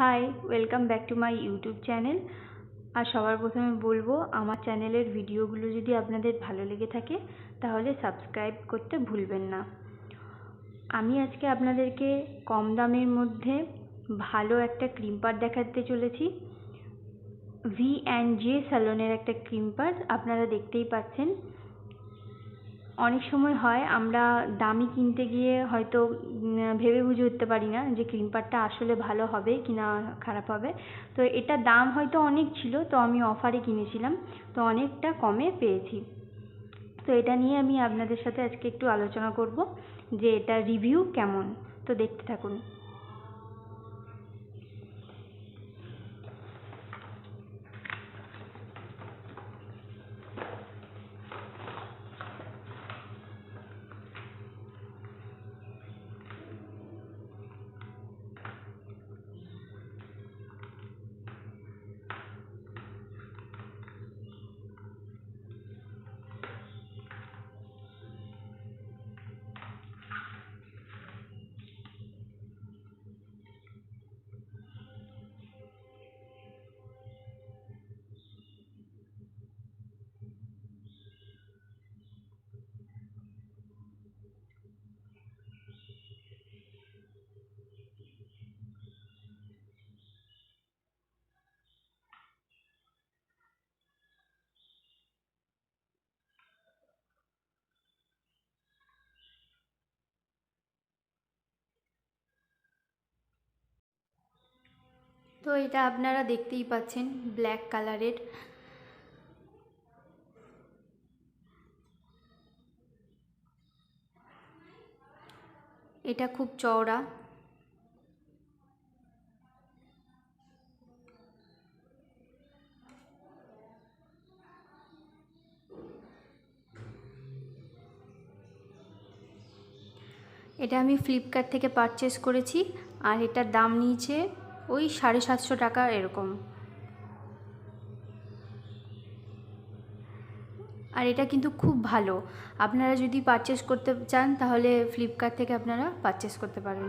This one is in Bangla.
High, welcome back to my YouTube channel. আর সবার প্রথমে বলবো, আমার চ্যানেলের ভিডিওগুলো যদি আপনাদের ভালো লেগে থাকে তাহলে সাবস্ক্রাইব করতে ভুলবেন না। আমি আজকে আপনাদেরকে কম দামের মধ্যে ভালো একটা ক্রিম পাড দেখাতে চলেছি। V&J স্যালনের একটা ক্রিম পাড, আপনারা দেখতেই পাচ্ছেন। অনেক সময় হয় আমরা দামি কিনতে গিয়ে হয়তো ভেবে বুঝে উঠতে পারি না যে ক্রিম পাডটা আসলে ভালো হবে কি না খারাপ হবে। তো এটার দাম হয়তো অনেক ছিল, তো আমি অফারে কিনেছিলাম, তো অনেকটা কমে পেয়েছি। তো এটা নিয়ে আমি আপনাদের সাথে আজকে একটু আলোচনা করব যে এটা রিভিউ কেমন। তো দেখতে থাকুন। তো এটা আপনারা দেখতেই পাচ্ছেন, ব্ল্যাক কালারের। এটা খুব চওড়া। এটা আমি ফ্লিপকার্ট থেকে পারচেস করেছি, আর এটার দাম নিয়েছে ওই 750 টাকা এরকম। আর এটা কিন্তু খুব ভালো। আপনারা যদি পারচেস করতে চান তাহলে ফ্লিপকার্ট থেকে আপনারা পারচেস করতে পারেন।